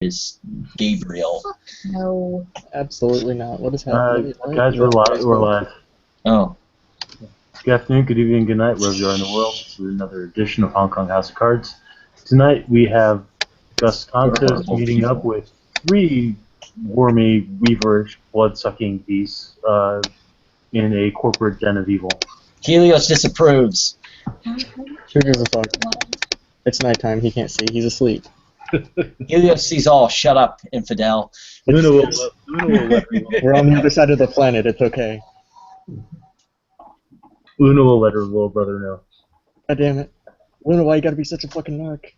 is Gabriel. No. Absolutely not. What is happening? Guys, we're live. Oh. Good afternoon, good evening, good night, wherever you are in the world. This is another edition of Hong Kong House of Cards. Tonight we have Gus Santos meeting up with three wormy, weaverish, blood-sucking beasts in a corporate den of evil. Helios disapproves. Who gives a fuck? It's nighttime. He can't see. He's asleep. Helios sees all. Shut up, infidel. Luna will let her know. We're on the other side of the planet. It's okay. Luna will let her little brother know. God damn it. Luna, why you gotta be such a fucking narc?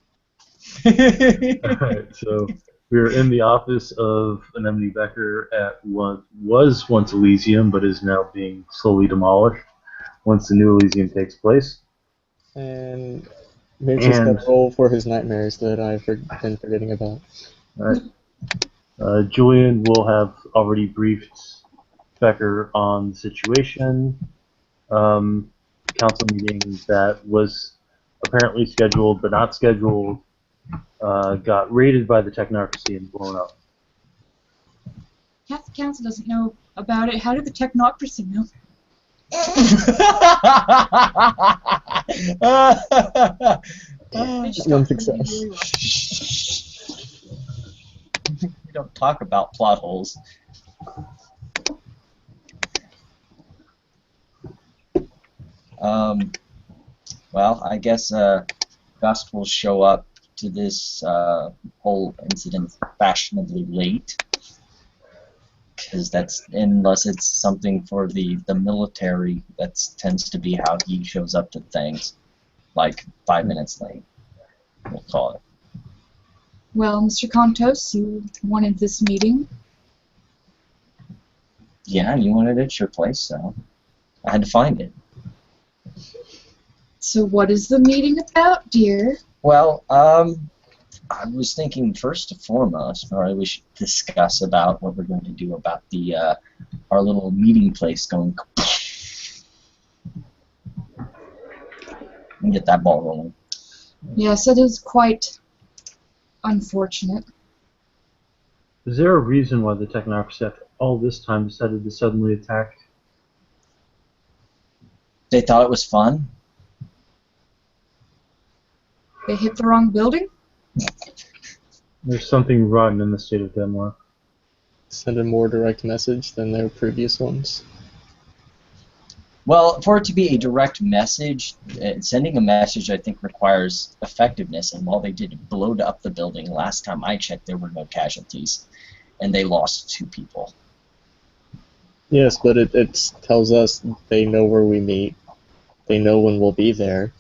Alright, so we're in the office of Anemone Becker at what was once Elysium, but is now being slowly demolished once the new Elysium takes place. And Vince is gonna roll for his nightmares that I've been forgetting about. Alright. Julian will have already briefed Becker on the situation. Council meeting that was apparently scheduled but not scheduled got raided by the technocracy and blown up. Half the council doesn't know about it. How did the technocracy know? One success. We don't talk about plot holes. Well, I guess Gust will show up to this whole incident fashionably late, because that's, unless it's something for the military, that tends to be how he shows up to things, like 5 minutes late, we'll call it. Well, Mr. Contos, you wanted this meeting. Yeah, you wanted it at your place, so I had to find it. So what is the meeting about, dear? Well, I was thinking first and foremost, probably we should discuss about what we're going to do about the our little meeting place going and get that ball rolling. Yes, it is quite unfortunate. Is there a reason why the technocracy after all this time decided to suddenly attack? They thought it was fun. They hit the wrong building? There's something rotten in the state of Denmark. Send a more direct message than their previous ones. Well, for it to be a direct message, sending a message I think requires effectiveness, and while they did blow up the building, last time I checked there were no casualties, and they lost 2 people. Yes, but it tells us they know where we meet. They know when we'll be there.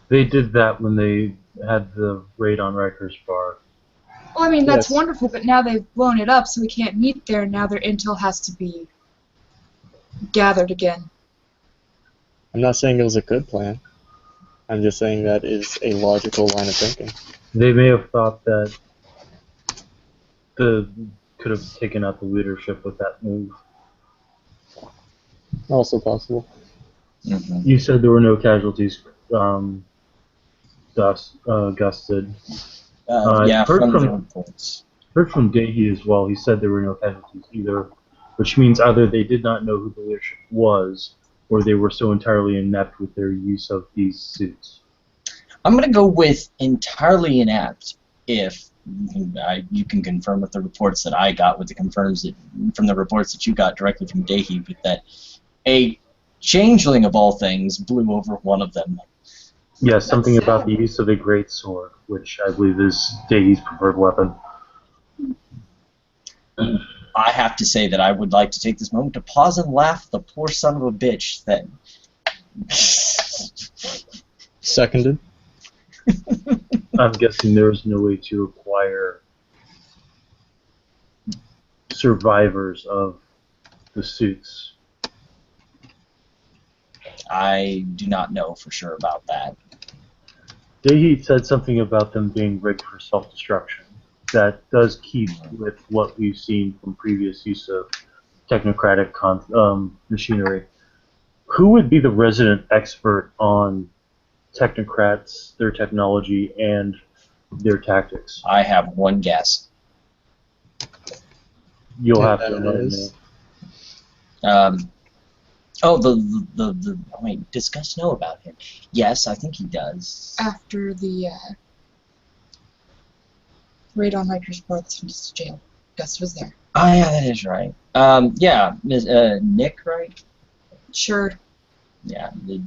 They did that when they had the raid on Rikers Bar. Well, I mean, that's Yes. wonderful, but now they've blown it up, so we can't meet there. Now their intel has to be gathered again. I'm not saying it was a good plan. I'm just saying that is a logical line of thinking. They may have thought that could have taken out the leadership with that move. Also possible. Mm-hmm. You said there were no casualties, Gus did. Yeah, heard from the from- reports. Heard from Dahy as well. He said there were no casualties either, which means either they did not know who the leadership was, or they were so entirely inept with their use of these suits. I'm going to go with entirely inept if you can confirm with the reports that I got, with the confirms that, from the reports that you got directly from Dahy, but that a changeling of all things blew over one of them. Yes, something about the use of a great sword, which I believe is Dahy's preferred weapon. I have to say that I would like to take this moment to pause and laugh the poor son of a bitch that... Seconded. I'm guessing there's no way to acquire survivors of the suits. I do not know for sure about that. Dahy said something about them being rigged for self-destruction. That does keep with what we've seen from previous use of technocratic machinery. Who would be the resident expert on technocrats, their technology, and their tactics. I have one guess. You'll And have to that let me. is- Wait, does Gus know about him? Yes, I think he does. After the raid on Rikers Bar that sent us to jail, Gus was there. Oh yeah, that is right. Yeah, Nick, right? Sure. Yeah, the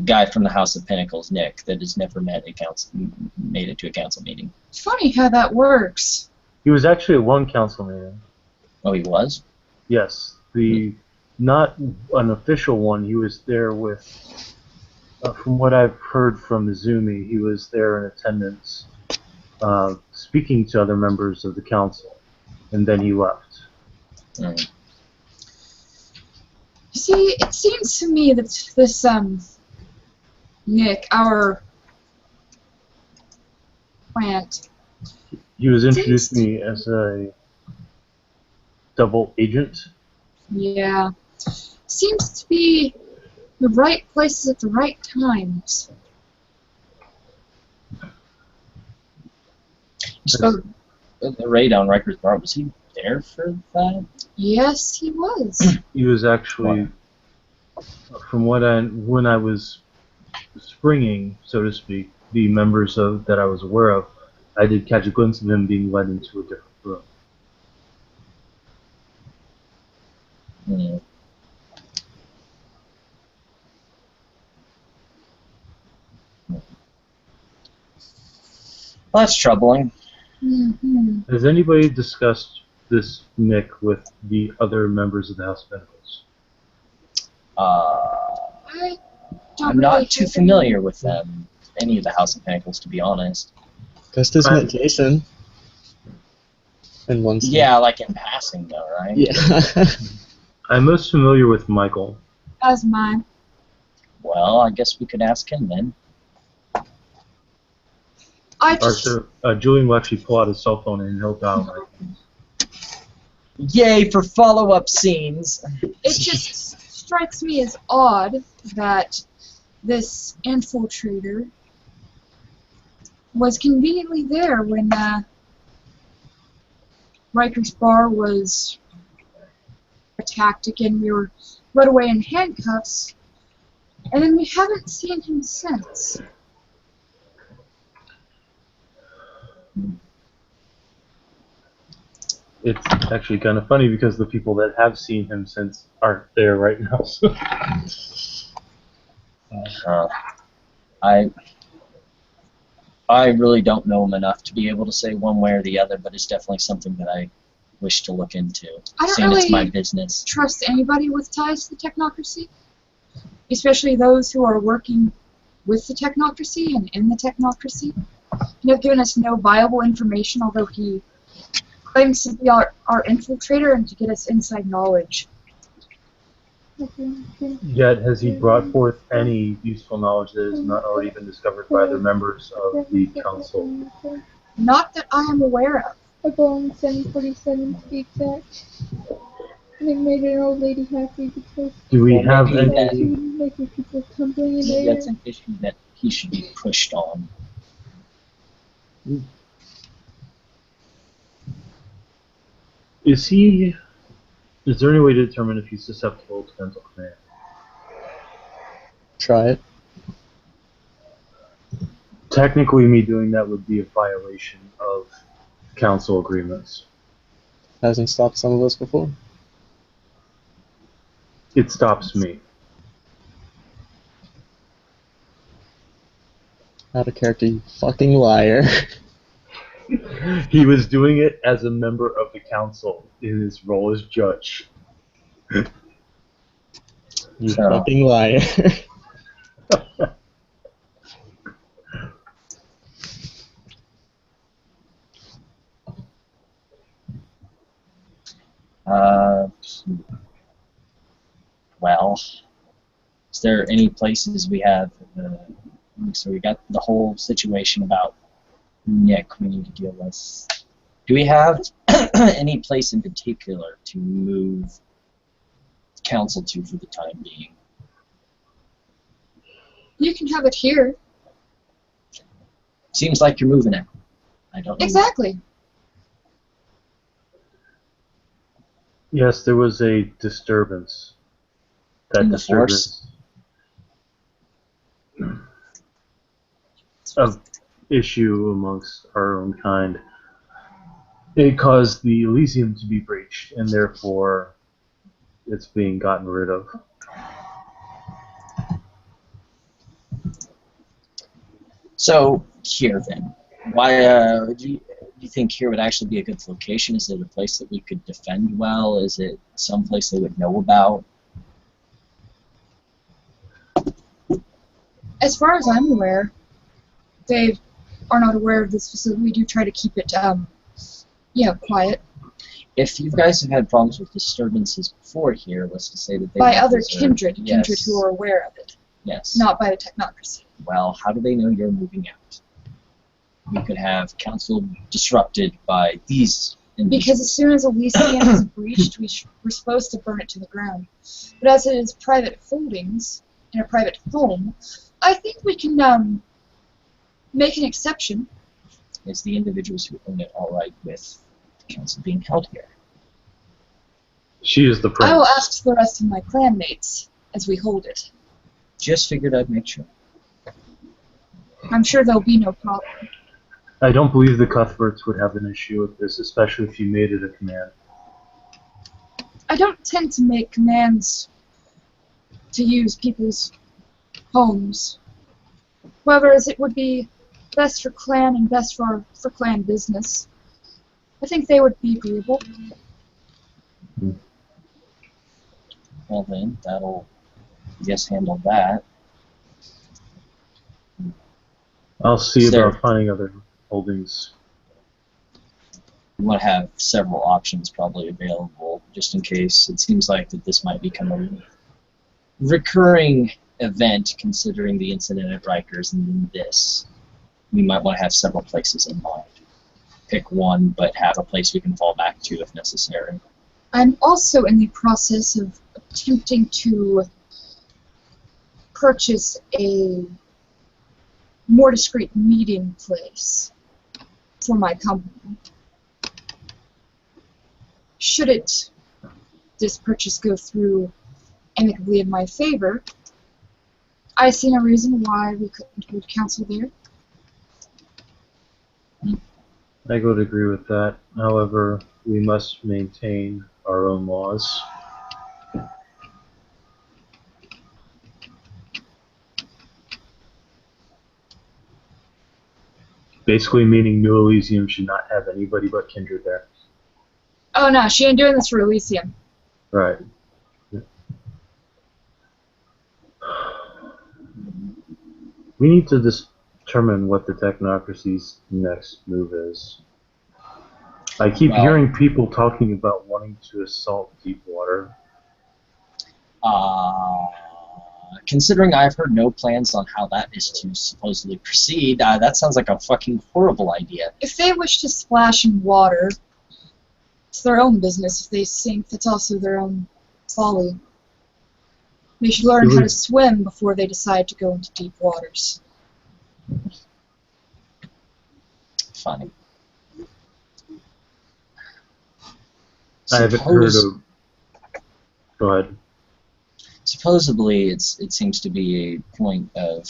guy from the House of Pinnacles, Nick, that has never made it to a council meeting. It's funny how that works. He was actually at one council meeting. Oh, he was? Yes, not an official one. He was there with, from what I've heard from Izumi, he was there in attendance, speaking to other members of the council, and then he left. Mm. You see, it seems to me that this Nick, our plant, He was introduced to me as a double agent. yeah, seems to be the right places at the right times. So, the raid on Rikers Bar, was he there for that? Yes, he was. He was actually, from when I was springing, so to speak, the members that I was aware of, I did catch a glimpse of him being led into a different room. Mm. Well, that's troubling. Mm-hmm. Has anybody discussed this Nick with the other members of the House of Pinnacles? I don't I'm not really too have familiar with any of the House of Pinnacles, to be honest. Gus just met Jason. In one scene. Yeah, like in passing, though, right? Yeah. I'm most familiar with Michael. As mine. Well, I guess we could ask him then. I just Julian will actually pull out his cell phone and he'll dial my Yay for follow-up scenes! it just strikes me as odd that this infiltrator was conveniently there when Rikers Bar was attacked again. We were led away in handcuffs, and then we haven't seen him since. It's actually kind of funny because the people that have seen him since aren't there right now. So. I really don't know him enough to be able to say one way or the other, but it's definitely something that I wish to look into, I don't seeing it's my really business. trust anybody with ties to the technocracy, especially those who are working with the technocracy and in the technocracy. You have given us no viable information, although he claims to be our infiltrator and to get us inside knowledge. Yet, has he brought forth any useful knowledge that has not already been discovered by other members of the council? Not that I am aware of. A Boeing 747 to be exact. And it made an old lady happy because Do we Well, have maybe any? she wouldn't like when people tumbling in the Maybe air. that's an issue that he should be pushed on. Is there any way to determine if he's susceptible to mental command? Try it. Technically, me doing that would be a violation of council agreements. Hasn't stopped some of us before. It stops me. Out of character, you fucking liar. He was doing it as a member of the council in his role as judge. You Shut up. fucking liar. Well, is there any places we have? So we got the whole situation about Nick we need to deal with. Do we have any place in particular to move council to for the time being? You can have it here. Seems like you're moving out. I don't know. Exactly. Yes, there was a disturbance. That In the force? of issue amongst our own kind. It caused the Elysium to be breached, and therefore it's being gotten rid of. So here then, why do you think here would actually be a good location? Is it a place that we could defend well? Is it some place they would know about? As far as I'm aware, they are not aware of this facility. We do try to keep it, quiet. If you guys have had problems with disturbances before here, let's just say that they By were other observed. kindred Yes. who are aware of it, Yes. not by the technocracy. Well, how do they know you're moving out? We could have council disrupted by these individuals. Because as soon as Elysium is breached, we're supposed to burn it to the ground. But as it is private holdings in a private home, I think we can make an exception. Is the individuals who own it all right with the council being held here? She is the prince. I will ask the rest of my clanmates as we hold it. Just figured I'd make sure. I'm sure there'll be no problem. I don't believe the Cuthberts would have an issue with this, especially if you made it a command. I don't tend to make commands to use people's homes. However, as it would be best for clan and best for clan business, I think they would be agreeable. Well then, that'll, I guess, handle that. I'll see Sir. about finding other holdings. We want to have several options probably available, just in case. It seems like that this might become a recurring event, considering the incident at Rikers and then this. We might want to have several places in mind. Pick one, but have a place we can fall back to if necessary. I'm also in the process of attempting to purchase a more discreet meeting place for my company. Should this purchase go through amicably in my favor, I see no reason why we couldn't hold council there. I would agree with that. However, we must maintain our own laws. Basically meaning New Elysium should not have anybody but kindred there. Oh no, she ain't doing this for Elysium. Right. We need to determine what the technocracy's next move is. I keep Well, hearing people talking about wanting to assault Deepwater. Considering I've heard no plans on how that is to supposedly proceed, that sounds like a fucking horrible idea. If they wish to splash in water, it's their own business. If they sink, that's also their own folly. They should learn how to swim before they decide to go into deep waters. Funny. I haven't heard of... Go ahead. Supposedly, it seems to be a point of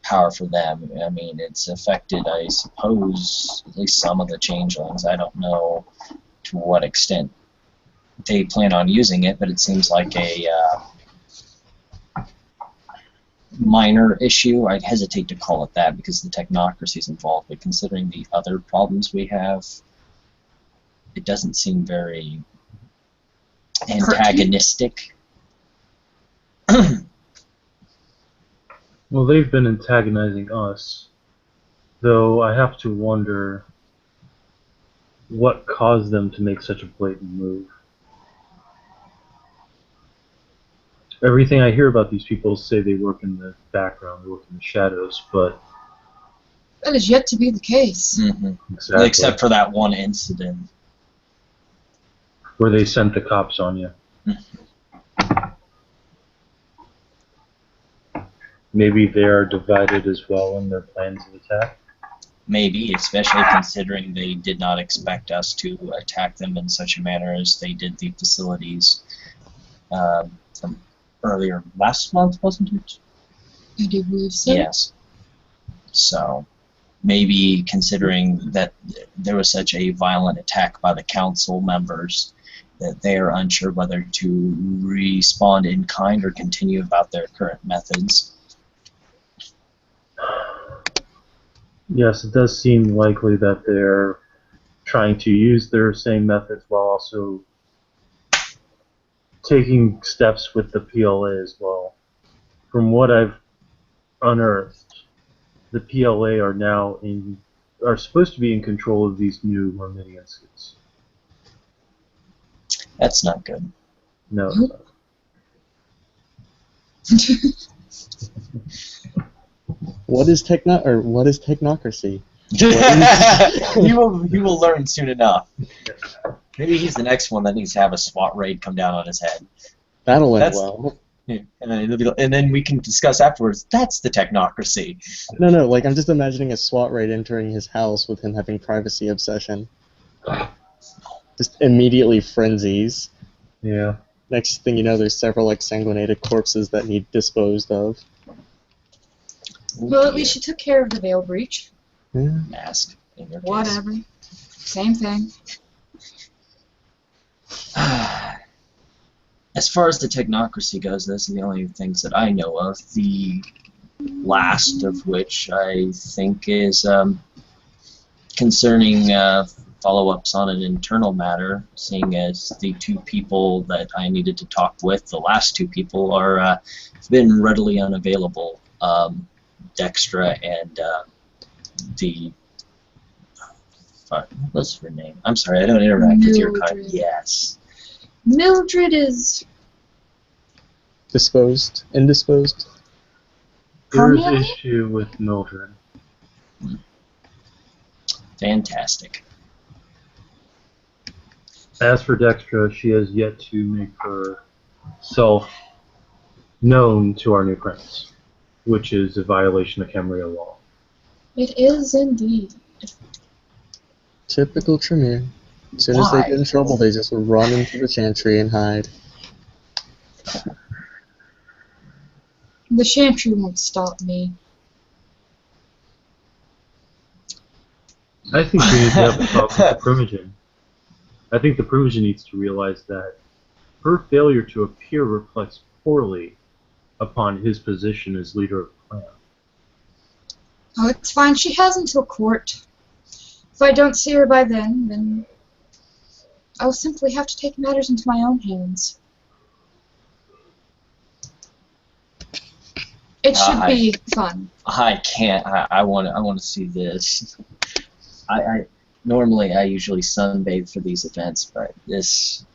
power for them. I mean, it's affected, I suppose, at least some of the changelings. I don't know to what extent they plan on using it, but it seems like a minor issue. I'd hesitate to call it that because the technocracy is involved, but considering the other problems we have, it doesn't seem very antagonistic. Well, they've been antagonizing us, though I have to wonder what caused them to make such a blatant move. Everything I hear about these people say they work in the background, they work in the shadows, but... That is yet to be the case. Mm-hmm. Exactly. Except for that one incident. Where they sent the cops on you. Maybe they are divided as well in their plans of attack. Maybe, especially considering they did not expect us to attack them in such a manner as they did the facilities from earlier last month, wasn't it? I do believe so. Yes. So maybe considering that there was such a violent attack by the council members that they are unsure whether to respond in kind or continue about their current methods. Yes, it does seem likely that they're trying to use their same methods while also taking steps with the PLA as well. From what I've unearthed, the PLA are supposed to be in control of these new Myrmidian suits. That's not good. No, it's not. What is technocracy? You will learn soon enough. Maybe he's the next one that needs to have a SWAT raid come down on his head. That'll end That's- well. Yeah, and then we can discuss afterwards. That's the technocracy. No, like I'm just imagining a SWAT raid entering his house with him having privacy obsession. Just immediately frenzies. Yeah. Next thing you know, there's several like sanguinated corpses that need disposed of. Well, at least you took care of the veil breach. Yeah. Mask. In your case. Whatever. Same thing. As far as the technocracy goes, those are the only things that I know of. The last of which I think is concerning follow-ups on an internal matter, seeing as the two people that I needed to talk with, the last two people, are been readily unavailable. Dextra and the... what's her name? I'm sorry, I don't interact with your kind. Mildred. Yes. Mildred is Indisposed? There's permanently? issue with Mildred. Fantastic. As for Dextra, she has yet to make herself known to our new prince, which is a violation of Camarillo law. It is indeed. Typical Tremere. As soon as they Why? get in trouble, they just run into the chantry and hide. The Chantry won't stop me. I think we need to have a talk with the Primogen. I think the Primogen needs to realize that her failure to appear reflects poorly upon his position as leader of the clan. Oh, it's fine. She has until court. If I don't see her by then I'll simply have to take matters into my own hands. It should be fun. I can't. I want to see this. I normally I usually sunbathe for these events, but this.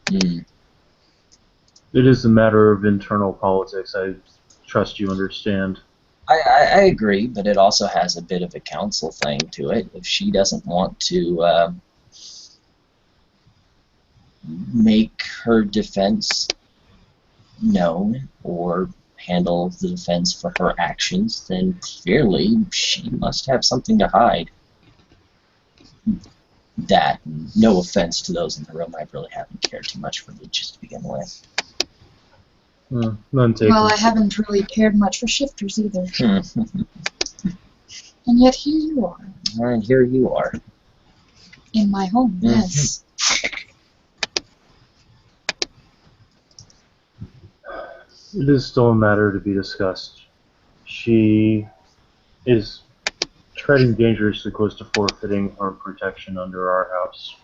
It is a matter of internal politics. I trust you understand. I agree, but it also has a bit of a council thing to it. If she doesn't want to make her defense known or handle the defense for her actions, then clearly she must have something to hide. That, no offense to those in the room, I really haven't cared too much for Leeches to begin with. None taken. Well, I haven't really cared much for shifters either. And yet here you are. And here you are. In my home, yes. It is still a matter to be discussed. She is treading dangerously close to forfeiting our protection under our house.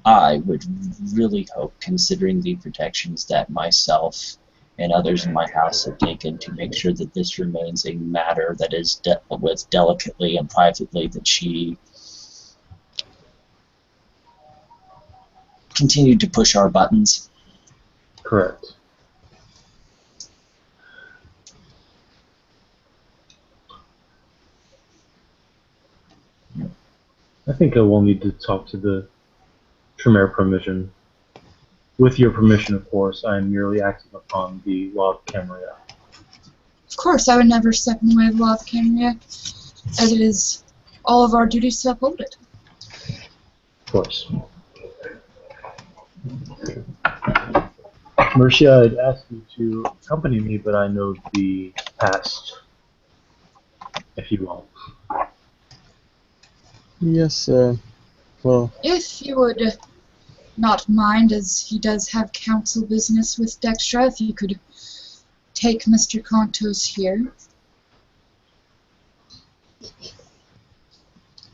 I would really hope, considering the protections that myself and others in my house have taken to make sure that this remains a matter that is dealt with delicately and privately, that she continued to push our buttons. Correct. I think I will need to talk to the Tremere permission. With your permission, of course, I am merely acting upon the law of Camarilla. Of course, I would never step in the way of the law of Camarilla, as it is all of our duties to uphold it. Of course. Mercia, I'd ask you to accompany me, but I know the past, if you won't. Yes, well, If you would not mind, as he does have council business with Dextra, if you could take Mr. Contos here.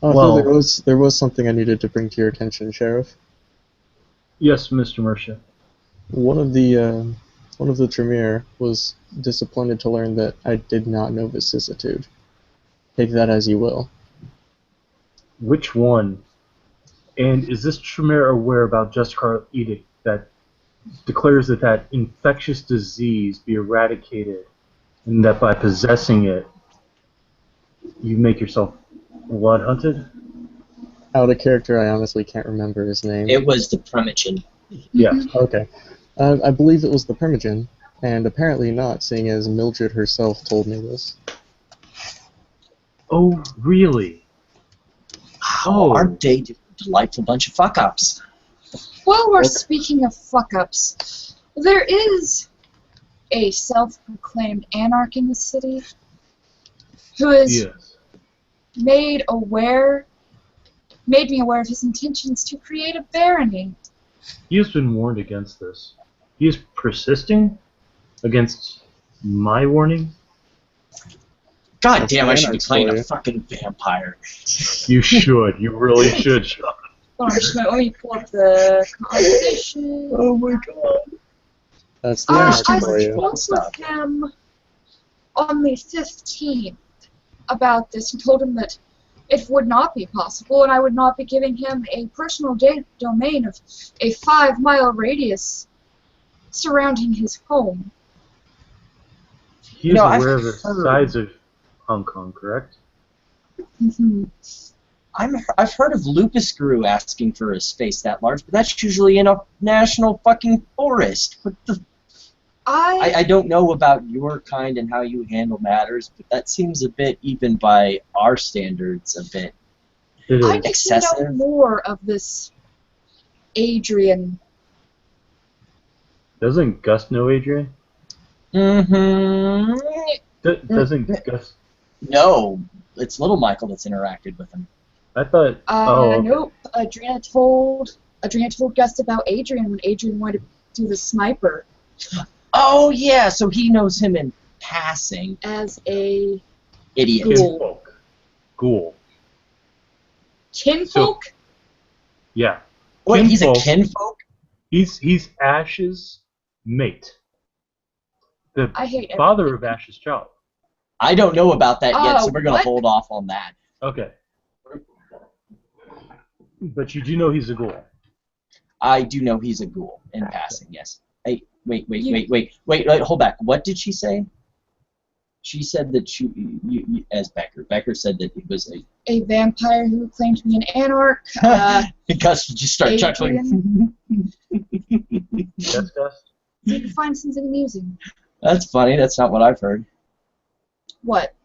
well, there was something I needed to bring to your attention, Sheriff. Yes, Mr. Mercia. One of the Tremere was disappointed to learn that I did not know vicissitude. Take that as you will. Which one? And is this Tremere aware about Justicar's edict that declares that that infectious disease be eradicated, and that by possessing it, you make yourself blood hunted? Out of character, I honestly can't remember his name. It was the Primogen. Yeah. Okay. I believe it was the Primogen, and apparently not, seeing as Mildred herself told me this. Oh, really? Oh, aren't they a delightful bunch of fuck-ups? While we're speaking of fuck-ups, there is a self-proclaimed anarch in the city who is Yes. made me aware of his intentions to create a barony. He has been warned against this. He is persisting against my warning. God That's damn, I should be anarchs playing for a you. fucking vampire. You should. You really should, Sean. Hold on, just a minute, let me pull up the conversation. Oh my god. That's the I anarch too for much you. fun. spoke with him on the 15th about this and told him that it would not be possible and I would not be giving him a personal domain of a 5-mile radius surrounding his home. He is No, I've aware of the heard- size of Hong Kong, correct? I've heard of Lupus Guru asking for a space that large, but that's usually in a national fucking forest. What the? I don't know about your kind and how you handle matters, but that seems a bit, even by our standards, a bit. It I is. just know Excessive. more of this Adrian. Doesn't Gus know Adrian? Mm-hmm. Doesn't Gus... No, it's Little Michael that's interacted with him. I thought... okay. Nope. Adriana told Gus about Adrian when Adrian wanted to do the sniper Oh yeah, so he knows him in passing. as a Idiot. Ghoul. Ghoul. kinfolk. Yeah. Wait, he's a Kinfolk. kinfolk? He's Ash's mate. The I hate everything. father of Ash's child. I don't know about that yet, so Oh, we're gonna what? hold off on that. Okay. But you do know he's a ghoul. I do know he's a ghoul in passing. Yes. Hey, wait, You- hold back. What did she say? She said that you as Becker said that it was A vampire who claimed to be an anarch. Gus just start chuckling. Yes, Gus? You can find something amusing. That's funny. That's not what I've heard. What?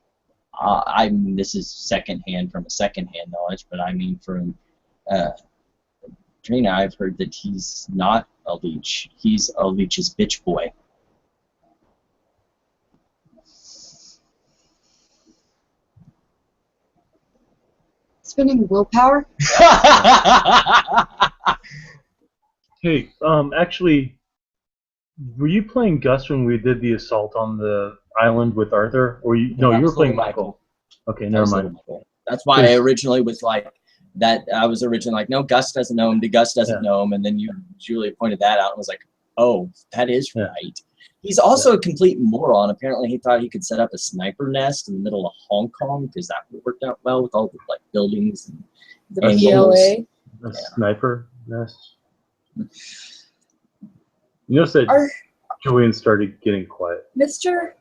This is secondhand from a secondhand knowledge, but I mean from Trina, I've heard that he's not a leech. He's a leech's bitch boy. Spending willpower? Hey, actually, were you playing Gus when we did the assault on the island with Arthur? Or you? No, that you were was playing Little Michael. Okay, That never was mind. Little Michael. That's why I originally was like that. I was originally like, no, Gus doesn't know him. Gus doesn't know him, and then Julia pointed that out and was like, oh, that is Yeah. right. He's also a complete moron. Apparently, he thought he could set up a sniper nest in the middle of Hong Kong because that worked out well with all the like buildings and The angles. PLA? A sniper nest. You notice that Are Julian started getting quiet. Mr.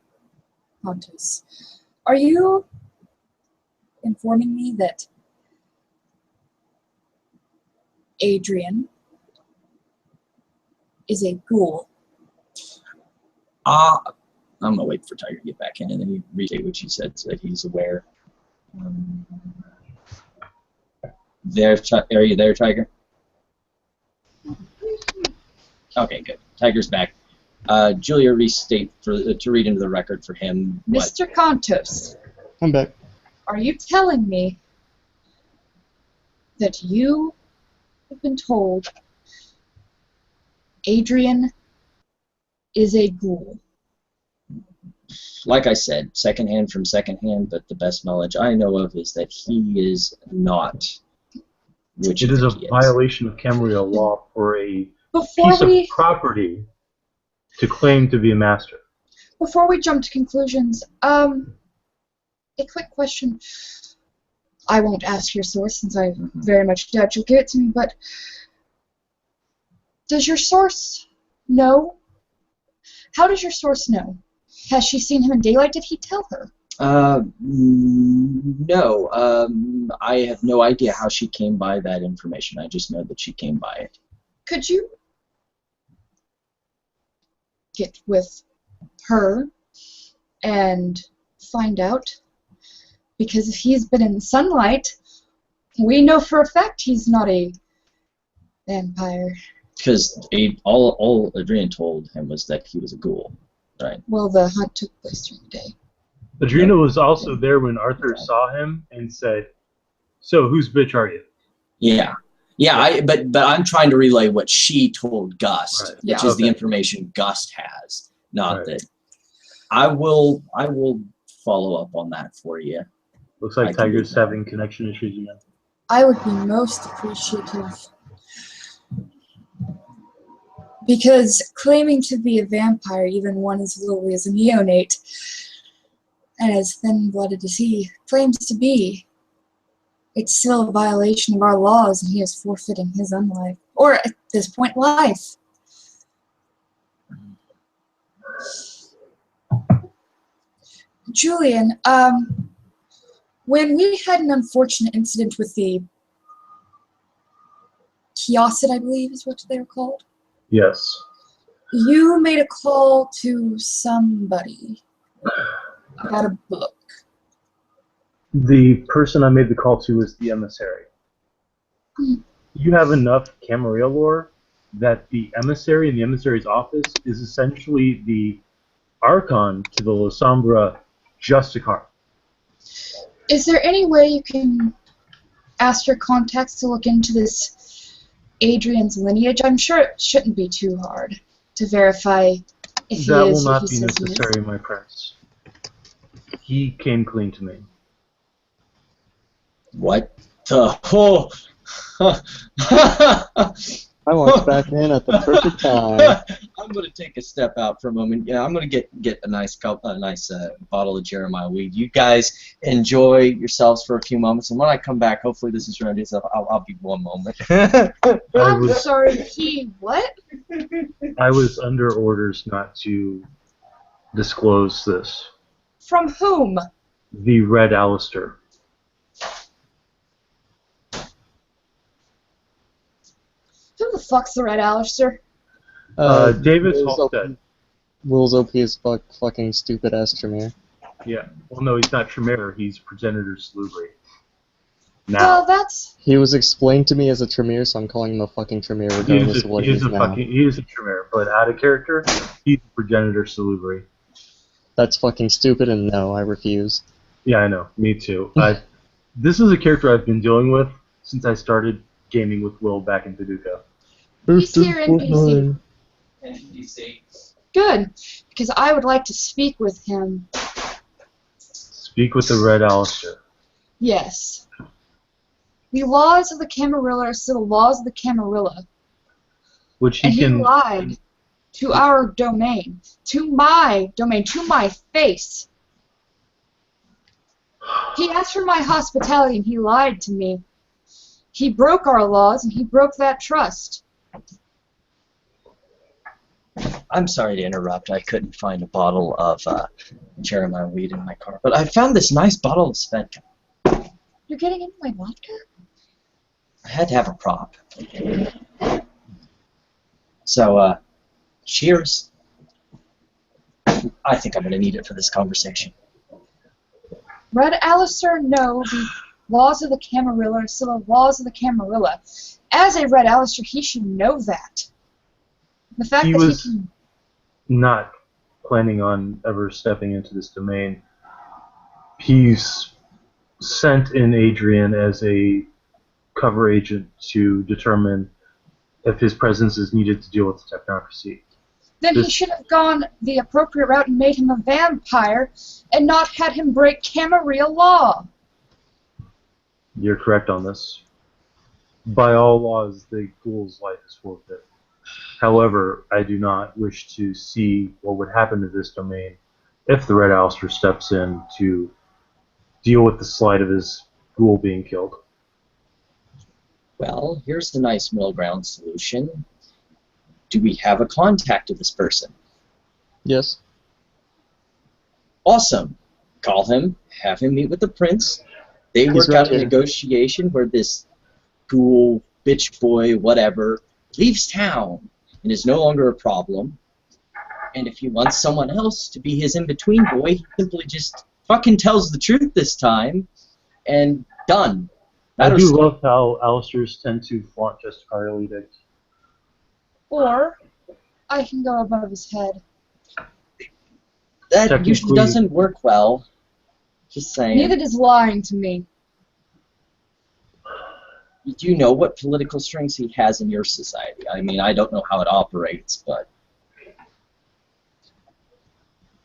Pontus, are you informing me that Adrian is a ghoul. I'm gonna wait for Tiger to get back in and then restate what she said so that he's aware. Are you there, Tiger? Okay, good. Tiger's back. Julia, restate to read into the record for him. What? Mr. Contos, I'm back. are you telling me that you have been told Adrian is a ghoul? Like I said, secondhand from secondhand, but the best knowledge I know of is that he is not. Which It is a violation of Camarilla law for a piece of property to claim to be a master. Before we jump to conclusions, a quick question. I won't ask your source since I very much doubt you'll give it to me, but does your source know? How does your source know? Has she seen him in daylight? Did he tell her? No. I have no idea how she came by that information. I just know that she came by it. Could you get with her and find out? Because if he's been in the sunlight, we know for a fact he's not a vampire. Because all Adrian told him was that he was a ghoul, right? Well, the hunt took place during the day. Adrena was also there when Arthur saw him and said, "So, whose bitch are you?" Yeah. Yeah, but I'm trying to relay what she told Gust, Right. which is the information Gust has, not Right. that. I will follow up on that for you. Looks I like can Tiger's do that. having connection issues again. I would be most appreciative. Because claiming to be a vampire, even one as lowly as a neonate, and as thin-blooded as he claims to be, it's still a violation of our laws, and he is forfeiting his own life. Or, at this point, life. Julian, when we had an unfortunate incident with the Kiosset, I believe is what they were called, Yes. you made a call to somebody about a book. The person I made the call to was the emissary. You have enough Camarilla lore that the emissary in the emissary's office is essentially the Archon to the Lasombra Justicar. Is there any way you can ask your contacts to look into this Adrian's lineage? I'm sure it shouldn't be too hard to verify if That he will is not who be he says he is. necessary, my prince. He came clean to me. What the? Oh. I walked back in at the perfect time. I'm going to take a step out for a moment. Yeah, I'm going to get a nice bottle of Jeremiah weed. You guys enjoy yourselves for a few moments, and when I come back, hopefully this is ready. So I'll be one moment. I'm sorry, he what? I was under orders not to disclose this. From whom? The Red Alistair. Who the fuck's the Red Alistair? Davis Will's Halstead. Will's OP is fucking stupid ass Tremere. Yeah. Well, no, he's not Tremere. He's Progenitor Salubri. Now. Well, that's... He was explained to me as a Tremere, so I'm calling him a fucking Tremere regardless of what he is now. He is a Tremere, but out of character, he's Progenitor Salubri. That's fucking stupid, and no, I refuse. Yeah, I know. Me too. This is a character I've been dealing with since I started gaming with Will back in Paducah. He's here, NPC. NPC. Good, because I would like to speak with him. Speak with the Red Alistair. Yes. The laws of the Camarilla are still the laws of the Camarilla. Which And he he can. lied to our domain, to my domain, to my face. He asked for my hospitality and he lied to me. He broke our laws and he broke that trust. I'm sorry to interrupt. I couldn't find a bottle of Jeremiah weed in my car, but I found this nice bottle of Svedka. You're getting into my vodka? I had to have a prop. So, Cheers. I think I'm going to need it for this conversation. Red Alistair, no, the laws of the Camarilla are still the laws of the Camarilla. As a Red Alistair, he should know that. The fact He that was he can... not planning on ever stepping into this domain. He's sent in Adrian as a cover agent to determine if his presence is needed to deal with the technocracy. Then he should have gone the appropriate route and made him a vampire and not had him break Camarilla law. You're correct on this. By all laws, the ghoul's life is forfeit. However, I do not wish to see what would happen to this domain if the Red Alistair steps in to deal with the slight of his ghoul being killed. Well, here's the nice middle ground solution. Do we have a contact of this person? Yes. Awesome. Call him, have him meet with the prince. They He's work right out a here. negotiation where this ghoul, bitch boy, whatever, leaves town and is no longer a problem. And if he wants someone else to be his in-between boy, he simply just fucking tells the truth this time, and done. I Matters- do love how Alistairs tend to flaunt justifiable edicts. Or I can go above his head. That usually Technically- doesn't work well. Just saying. Neither does lying to me. Do you know what political strings he has in your society? I mean, I don't know how it operates, but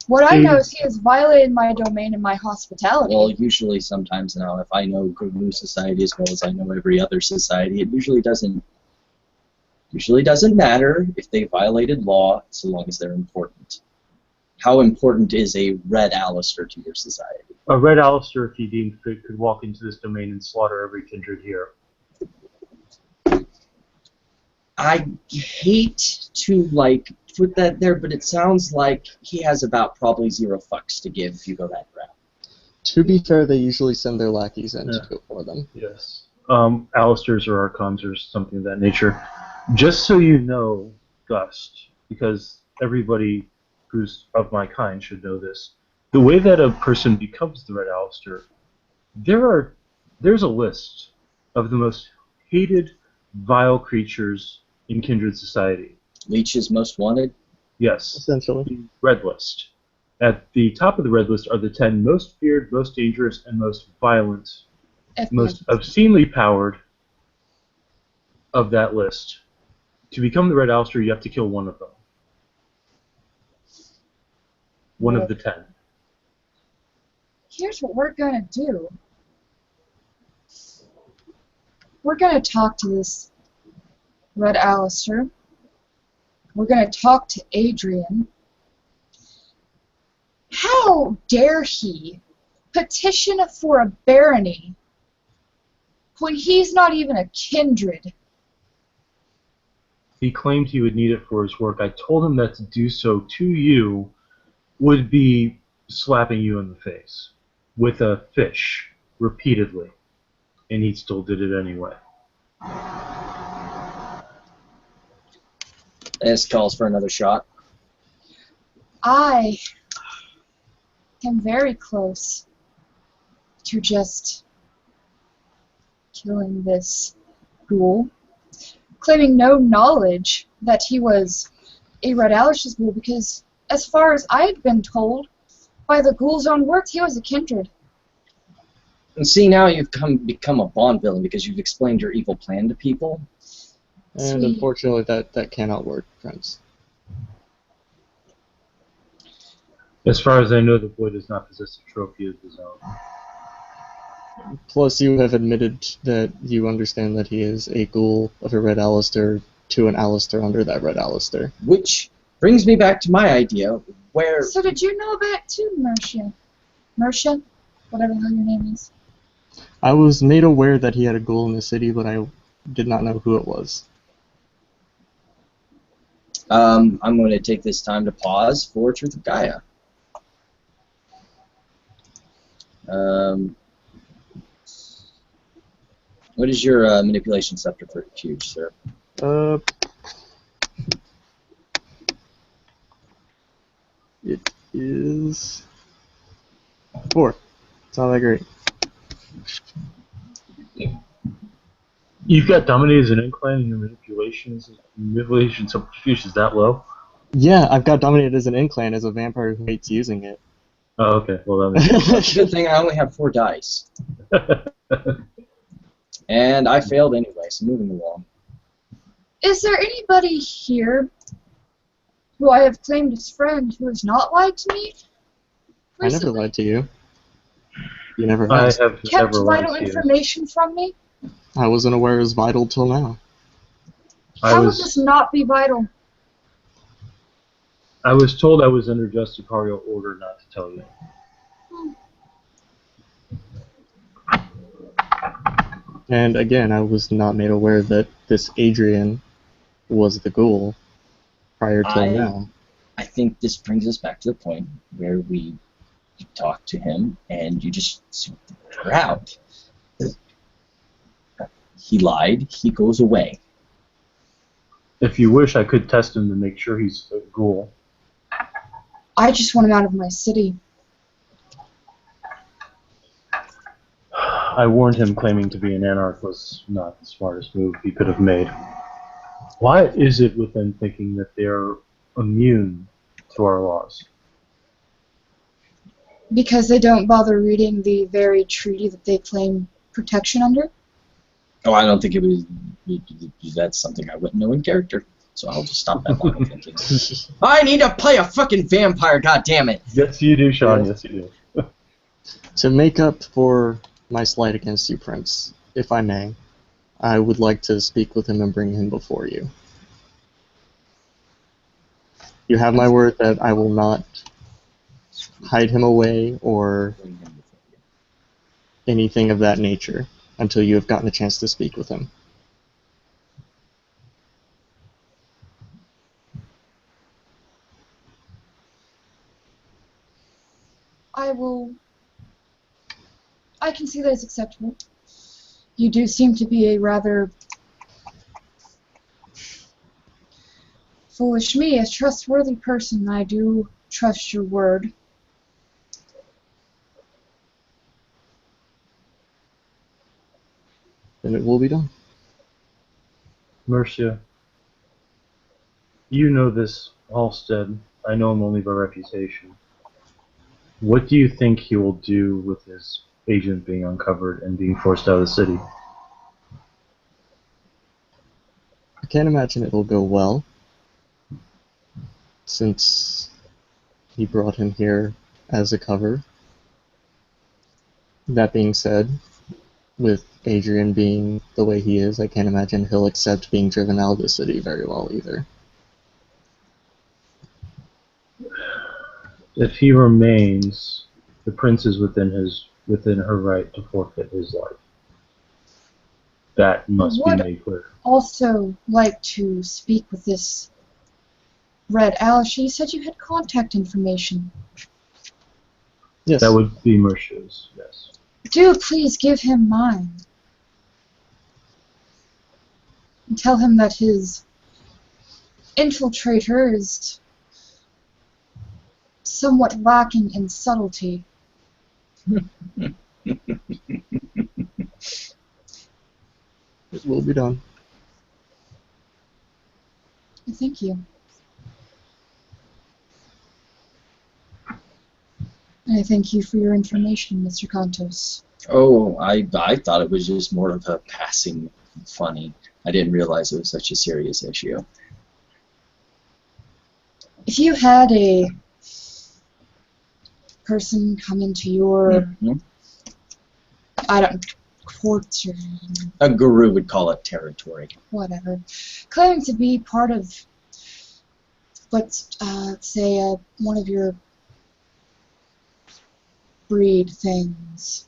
What I know is he has violated my domain and my hospitality. well, usually sometimes now, if I know Gnu society as well as I know every other society, it usually doesn't matter if they violated law, so long as they're important. How important is a Red Alistair to your society? A Red Alistair, if he deemed fit, could walk into this domain and slaughter every kindred here. I hate to, like, put that there, but it sounds like he has about probably 0 fucks to give if you go that route. To be fair, they usually send their lackeys in to Yeah. do it for them. Yes. Alistairs or Archons or something of that nature. Just so you know, Gust, because everybody who's of my kind should know this, the way that a person becomes the Red Alistair, there's a list of the most hated, vile creatures in Kindred Society. Leech's most wanted? Yes. Essentially. The Red List. At the top of the Red List are the 10 most feared, most dangerous, and most violent, most obscenely powered of that list. To become the Red Alistair, you have to kill one of them. One of the 10. Here's what we're gonna do. We're gonna talk to this Red Alistair. We're gonna talk to Adrian. How dare he petition for a barony when he's not even a kindred? He claimed he would need it for his work. I told him that to do so to you would be slapping you in the face with a fish repeatedly. And he still did it anyway. This calls for another shot. I am very close to just killing this ghoul, claiming no knowledge that he was a Red Alistair's ghoul, because as far as I had been told by the ghoul's own words, he was a kindred. And see, now you've become a Bond villain because you've explained your evil plan to people. And Sweet. unfortunately, that cannot work, friends. As far as I know, the boy does not possess a trophy of his own. Plus, you have admitted that you understand that he is a ghoul of a Red Alistair to an Alistair under that Red Alistair. Which brings me back to my idea, where... So did you know that too, Mercia? Mercia? Whatever the hell your name is. I was made aware that he had a ghoul in the city, but I did not know who it was. I'm going to take this time to pause for Truth of Gaia. What is your manipulation scepter for huge, sir? 4. It's not that great. You've got dominate as an incline and your manipulation subterfuge is that low? Yeah, I've got dominated as an incline as a vampire who hates using it. Oh, okay. Well, that It's a good thing I only have 4 dice. makes And I failed anyway, so moving along. Is there anybody here who I have claimed as friend who has not lied to me? I never Recently? lied to you. You never I asked. have Kept never lied vital to you. information from me? I wasn't aware it was vital till now. How would this not be vital? I was told I was under justiciarial order not to tell you. And again, I was not made aware that this Adrian was the ghoul prior till now. I think this brings us back to the point where we talk to him and you just sort her out. He lied, he goes away. If you wish, I could test him to make sure he's a ghoul. I just want him out of my city. I warned him claiming to be an anarch was not the smartest move he could have made. Why is it with them thinking that they're immune to our laws? Because they don't bother reading the very treaty that they claim protection under? Oh, I don't think it was. That's something I wouldn't know in character. So I'll just stop that line of thinking. I need to play a fucking vampire, goddammit! Yes, you do, Sean. Yes, you do. To make up for my slight against you, Prince, if I may, I would like to speak with him and bring him before you. You have my word that I will not hide him away or anything of that nature until you have gotten a chance to speak with him. I can see that it's acceptable. You do seem to be a rather foolish me, a trustworthy person. I do trust your word. Then it will be done. Mercia, you know this Halstead. I know him only by reputation. What do you think he will do with his agent being uncovered and being forced out of the city? I can't imagine it will go well, since he brought him here as a cover. That being said, with Adrian being the way he is, I can't imagine he'll accept being driven out of the city very well either. If he remains, the prince is within her right to forfeit his life. That must be made clear. Also like to speak with this Red Alice. You said you had contact information. Yes. That would be Mercia's, yes. Do please give him mine. And tell him that his infiltrator is somewhat lacking in subtlety. It will be done. Thank you. And I thank you for your information, Mr. Contos. Oh, I thought it was just more of a passing funny. I didn't realize it was such a serious issue. If you had a person come into your, I don't, courts or A guru would call it territory. whatever, claiming to be part of, let's say, one of your breed things.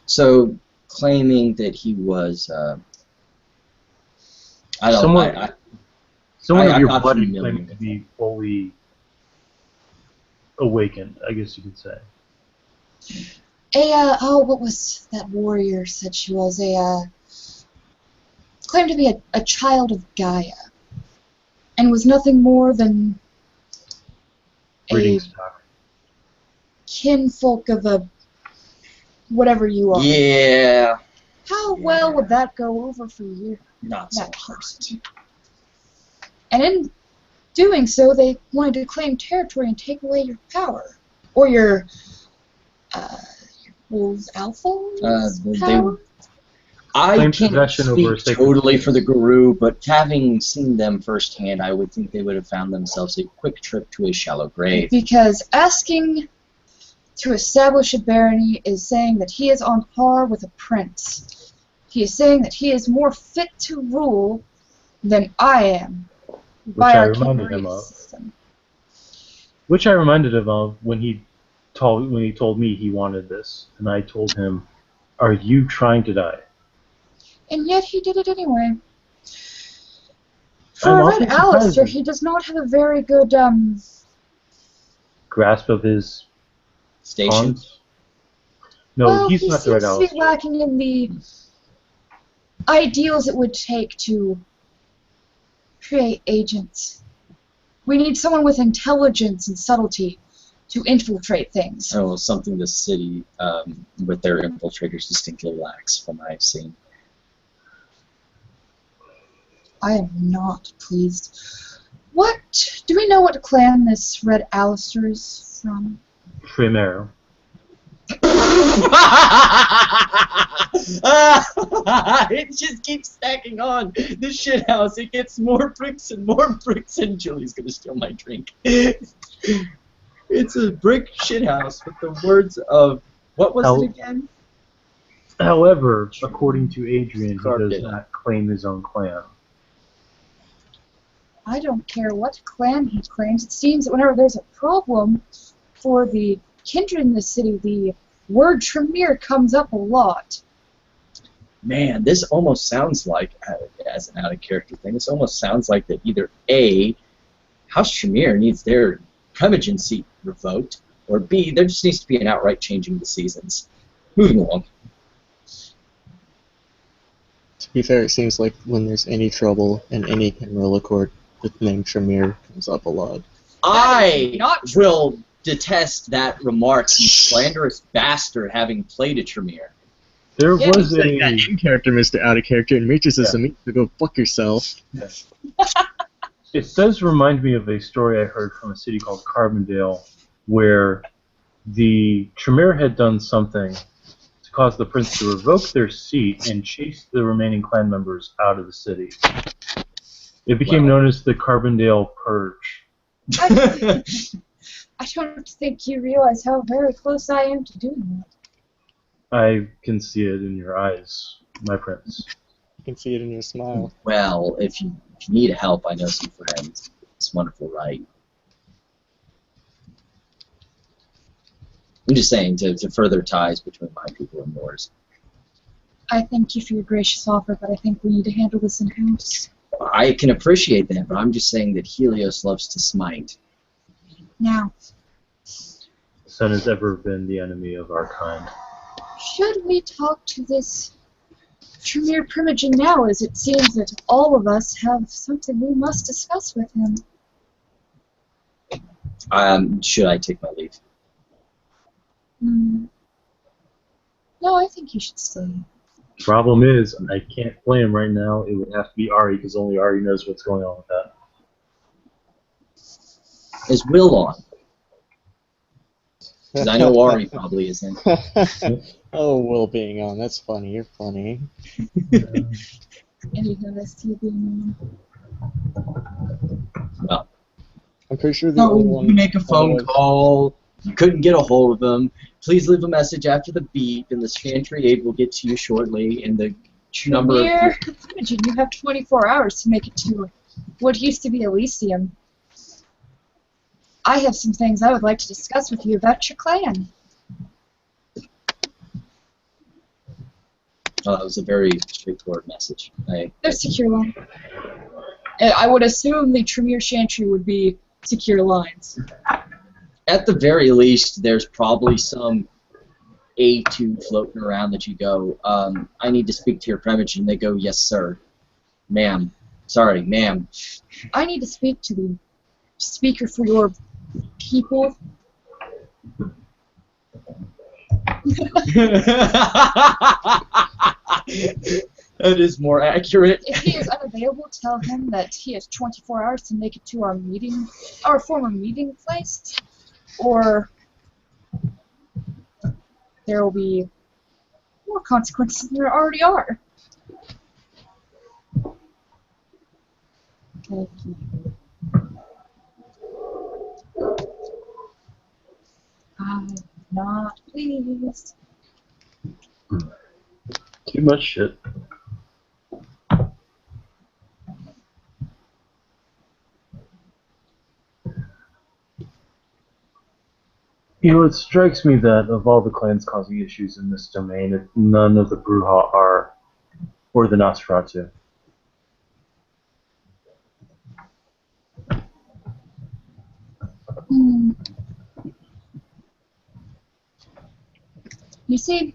So, claiming that he was, I don't know. Someone of your got blood is familiar claiming to be fully awakened, I guess you could say. What was that warrior said she was? Claimed to be a child of Gaia. And was nothing more than Breeding stock. kinfolk of a whatever you are. Yeah. How well would that go over for you? Not so That hard. person. And in doing so, they wanted to claim territory and take away your power. Or your wolves alpha power? I Claim can't possession over a speak sacred totally space. for the Guru, but having seen them firsthand, I would think they would have found themselves a quick trip to a shallow grave. Because asking to establish a barony is saying that he is on par with a prince. He is saying that he is more fit to rule than I am by I our reminded Kingmaria him of. system. Which I reminded him of when he told me he wanted this, and I told him, "Are you trying to die?" And yet he did it anyway. I'm For often Red Alistair, surprised. he does not have a very good Grasp of his Station. pawns. No, well, he's he not the right seems to be Alistair. lacking in the ideals it would take to create agents. We need someone with intelligence and subtlety to infiltrate things. Oh, something the city, with their infiltrators, distinctly lacks from what I've seen. I am not pleased. Do we know what clan this Red Alistair is from? Tremere. It just keeps stacking on. This shit house, it gets more bricks and more bricks, and Julie's gonna steal my drink. It's a brick shit house with the words of, what was it again? However, according to Adrian, he does Cardinal. not claim his own clan. I don't care what clan he claims. It seems that whenever there's a problem for the kindred in this city, the word Tremere comes up a lot. Man, this almost sounds like, as an out-of-character thing, this almost sounds like that either A, House Tremere needs their Primogen seat revoked, or B, there just needs to be an outright changing the seasons. Moving along. To be fair, it seems like when there's any trouble in any Camarilla court, the name Tremere comes up a lot. I not true. will detest that remark, you slanderous bastard, having played a Tremere. There Yeah, was That a in character, Mr. Out of Character, and Matrix is a meat to go fuck yourself. It does remind me of a story I heard from a city called Carbondale, where the Tremere had done something to cause the prince to revoke their seat and chase the remaining clan members out of the city. It became known as the Carbondale Purge. I don't think you realize how very close I am to doing that. I can see it in your eyes, my prince. You can see it in your smile. Well, if you need help, I know some friends. It's wonderful, right? I'm just saying, to further ties between my people and yours. I thank you for your gracious offer, but I think we need to handle this in-house. I can appreciate that, but I'm just saying that Helios loves to smite. Now, The sun has ever been the enemy of our kind. should we talk to this Tremere Primogen now, as it seems that all of us have something we must discuss with him? Should I take my leave? No, I think you should stay. Problem is, I can't play him right now. It would have to be Ari, because only Ari knows what's going on with that. Is Will on? Because I know Ari probably isn't. Oh, Will being on. That's funny. You're funny. Anything that's you being Well, I'm pretty sure the only one. you make a phone otherwise- call. You couldn't get a hold of him. Please leave a message after the beep, and the Chantry aide will get to you shortly. And the number of Tremere Primogen, you have 24 hours to make it to what used to be Elysium. I have some things I would like to discuss with you about your clan. Oh, that was a very straightforward message. They're secure line. I would assume the Tremere Chantry would be secure lines. At the very least, there's probably some A2 floating around that you go, I need to speak to your Primogen. They go, yes, sir. Ma'am. Sorry, ma'am. I need to speak to the speaker for your people. That is more accurate. If he is unavailable, tell him that he has 24 hours to make it to our former meeting place, or there will be more consequences than there already are. Thank you. I'm not pleased. Too much shit. You know, it strikes me that of all the clans causing issues in this domain, none of the Bruja are, or the Nosferatu. You see,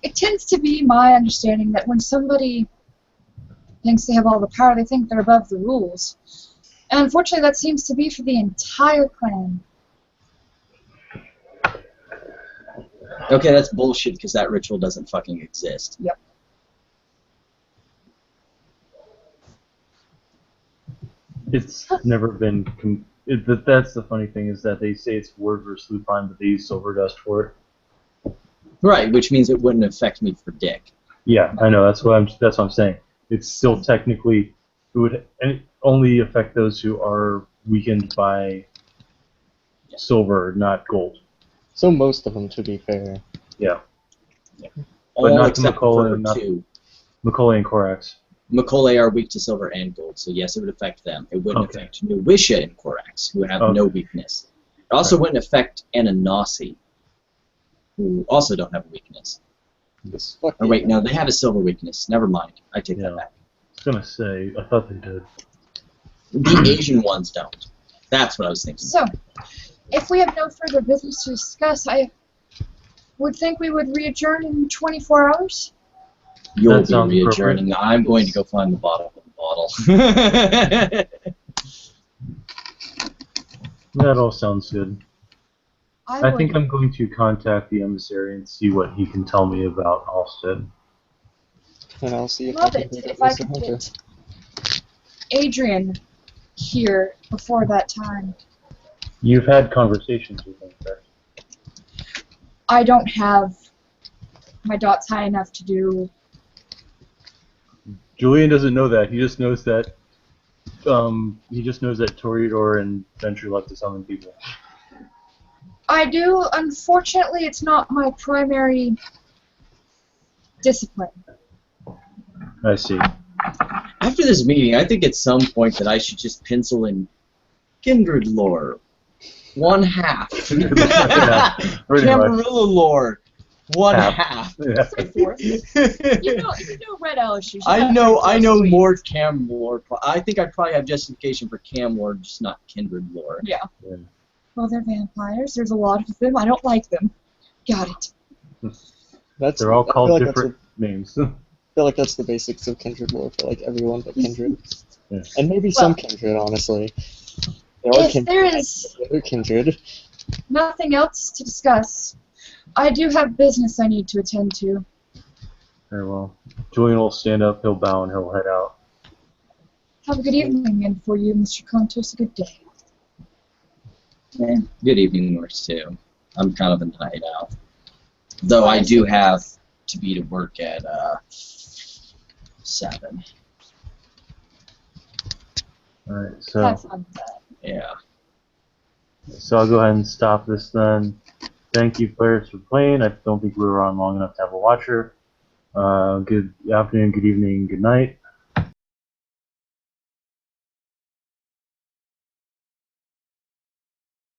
it tends to be my understanding that when somebody thinks they have all the power, they think they're above the rules. And unfortunately, that seems to be for the entire clan. Okay, that's bullshit because that ritual doesn't fucking exist. Yep. It's never been. That's the funny thing is that they say it's word versus lupine, but they use silver dust for it. Right, which means it wouldn't affect me for dick. Yeah, I know. That's what I'm saying. It's still technically it would only affect those who are weakened by silver, not gold. So most of them, to be fair. Yeah. All But not to except Macaulay, for not- two. Macaulay and Korax. Macaulay are weak to silver and gold, so yes, it would affect them. It wouldn't Okay. affect Nuwisha and Korax, who have Okay. no weakness. It also wouldn't affect Ananasi, who also don't have a weakness. This fuck Or wait, no, they have a silver weakness. Never mind. I take Yeah. that back. I was gonna say, I thought they did. The Asian ones don't. That's what I was thinking. So, if we have no further business to discuss, I would think we would re-adjourn in 24 hours. You'll That be sounds re-adjourning. I'm going to go find the bottom of the bottle. That all sounds good. I would, think I'm going to contact the emissary and see what he can tell me about Halstead. And I'll see if love I it can if I could get Adrian here before that time. You've had conversations with him, correct? I don't have my dots high enough to do. Julian doesn't know that. He just knows that. Toreador and Venture left to summon people. I do. Unfortunately, it's not my primary discipline. I see. After this meeting, I think at some point that I should just pencil in Kindred lore. 1/2. Yeah, pretty much. Camarilla lore. 1/2. Yeah. So forth. You know Red Alice. I know more Cam lore. I think I probably have justification for Cam lore, just not Kindred lore. Yeah. Yeah. Well, they're vampires. There's a lot of them. I don't like them. Got it. That's, They're all I feel called like different names. I feel like that's the basics of Kindred lore for like everyone but Kindred. Yeah. And maybe some Kindred, honestly. There are If there is other Kindred. nothing else to discuss, I do have business I need to attend to. Very well. Julian will stand up, he'll bow, and he'll head out. Have a good evening, and for you, Mr. Contos, a good day. Good evening, yours too. I'm kind of a night out. Though I do have to be to work at 7. Alright, so Have fun with that. Yeah. So I'll go ahead and stop this then. Thank you, players, for playing. I don't think we were on long enough to have a watcher. Good afternoon, good evening, good night.